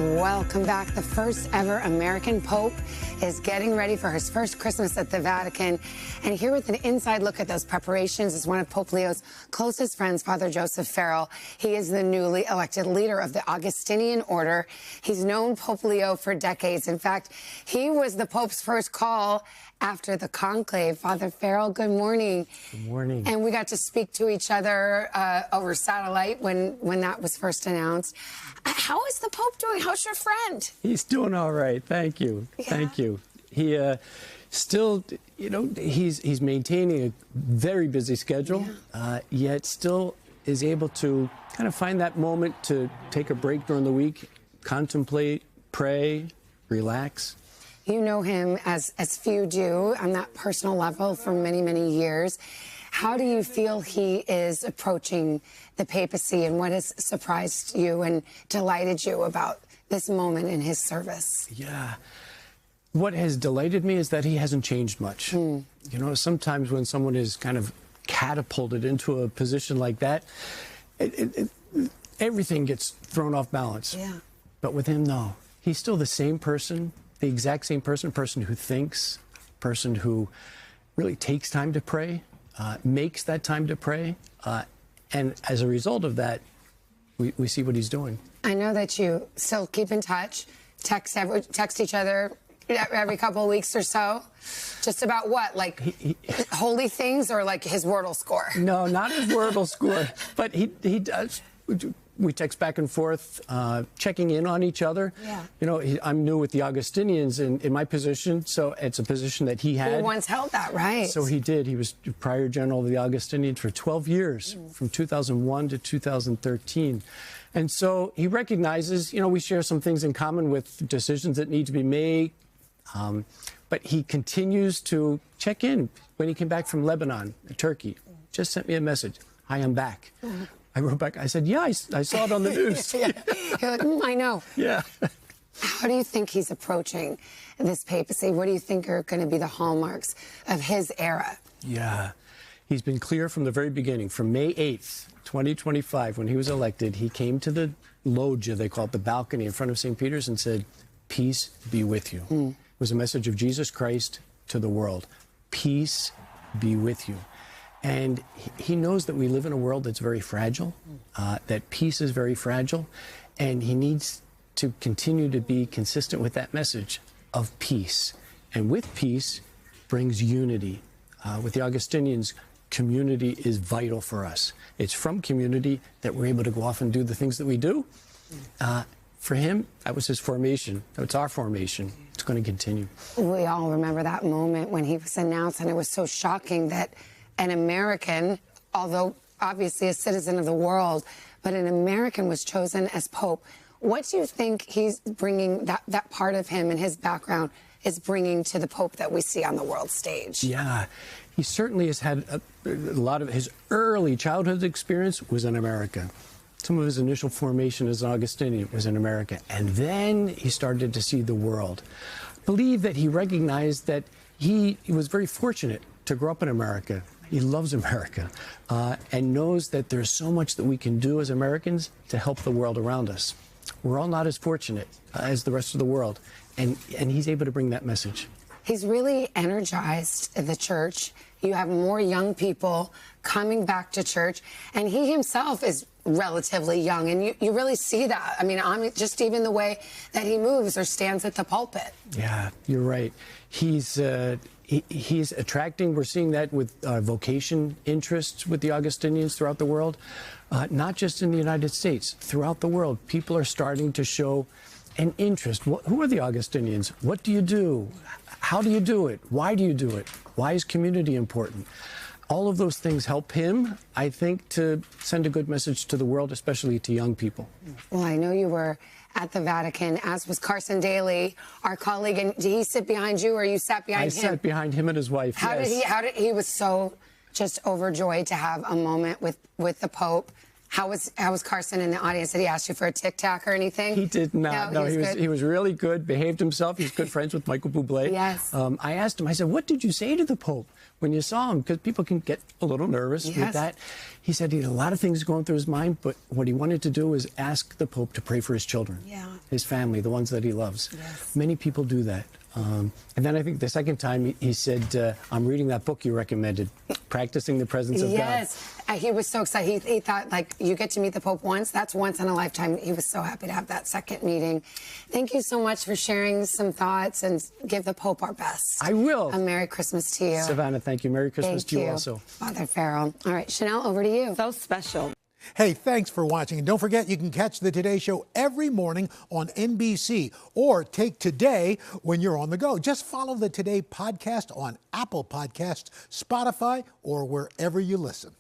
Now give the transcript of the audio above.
Welcome back. The first ever American Pope is getting ready for his first Christmas at the Vatican. And here with an inside look at those preparations is one of Pope Leo's closest friends, Father Joseph Farrell. He is the newly elected leader of the Augustinian Order. He's known Pope Leo for decades. In fact, he was the Pope's first call after the conclave. Father Farrell, good morning. Good morning. And we got to speak to each other over satellite when that was first announced. How is the Pope doing? How's your friend? He's doing all right. Thank you. Yeah. Thank you. He still, he's maintaining a very busy schedule, yet still is able to kind of find that moment to take a break during the week, contemplate, pray, relax. You know him as few do on that personal level for many, many years. How do you feel he is approaching the papacy, and what has surprised you and delighted you about this moment in his service? Yeah. What has delighted me is that he hasn't changed much. You know, sometimes when someone is kind of catapulted into a position like that, everything gets thrown off balance. Yeah. But with him, no. He's still the same person, the exact same person who thinks, person who really takes time to pray, makes that time to pray. And as a result of that, we see what he's doing. I know that you still keep in touch, text each other every couple of weeks or so. Just about what? Like holy things or like his Wordle score? No, not his Wordle score. But he does. We text back and forth, checking in on each other. Yeah. You know, I'm new with the Augustinians in my position, so it's a position that he had. He once held that, right? So he did. He was prior general of the Augustinians for 12 years, from 2001 to 2013. And so he recognizes, we share some things in common with decisions that need to be made. But he continues to check in. When he came back from Lebanon, Turkey, just sent me a message. Hi, I'm back. I wrote back, I said, yeah, I saw it on the news. Yeah. You're like, I know. Yeah. How do you think he's approaching this papacy? What do you think are going to be the hallmarks of his era? Yeah. He's been clear from the very beginning. From May 8th, 2025, when he was elected, he came to the loggia, they call it the balcony in front of St. Peter's, and said, peace be with you. It was a message of Jesus Christ to the world. Peace be with you. And he knows that we live in a world that's very fragile, that peace is very fragile, and he needs to continue to be consistent with that message of peace. And with peace brings unity. With the Augustinians, community is vital for us. It's from community that we're able to go off and do the things that we do. For him, that was his formation. It's our formation. It's going to continue. We all remember that moment when he was announced, and it was so shocking that an American, although obviously a citizen of the world, but an American was chosen as Pope. What do you think he's bringing, that part of him and his background is bringing to the Pope that we see on the world stage? Yeah, he certainly has had a lot of his early childhood experience was in America. Some of his initial formation as an Augustinian was in America. And then he started to see the world. I believe that he recognized that he was very fortunate to grow up in America. He loves America and knows that there's so much that we can do as Americans to help the world around us. We're all not as fortunate as the rest of the world, and he's able to bring that message. He's really energized the church. You have more young people coming back to church, and he himself is relatively young, and you really see that. I mean, just even the way that he moves or stands at the pulpit. Yeah, you're right. He's attracting, we're seeing that with vocation interests with the Augustinians throughout the world, not just in the United States, throughout the world. People are starting to show an interest. Who are the Augustinians? What do you do? How do you do it? Why do you do it? Why is community important? All of those things help him, I think, to send a good message to the world, especially to young people. Well, I know you were at the Vatican, as was Carson Daly, our colleague. And did he sit behind you, or you sat behind him? I sat behind him and his wife, How did he was so just overjoyed to have a moment with the Pope. How was Carson in the audience? Did he ask you for a Tic Tac or anything? He did not. No, he was really good, behaved himself. He's good friends with Michael Bublé. Yes. I asked him, I said, what did you say to the Pope when you saw him? Because people can get a little nervous with that. He said he had a lot of things going through his mind, but what he wanted to do was ask the Pope to pray for his children, his family, the ones that he loves. Yes. Many people do that. And then I think the second time he said, I'm reading that book you recommended, Practicing the Presence of God. Yes, he was so excited. He thought, like, you get to meet the Pope once. That's once in a lifetime. He was so happy to have that second meeting. Thank you so much for sharing some thoughts, and give the Pope our best. I will. A Merry Christmas to you. Savannah, thank you. Merry Christmas to you also. Father Farrell. All right, Chanel, over to you. So special. Hey, thanks for watching. And don't forget, you can catch the Today Show every morning on NBC, or take Today when you're on the go. Just follow the Today podcast on Apple Podcasts, Spotify, or wherever you listen.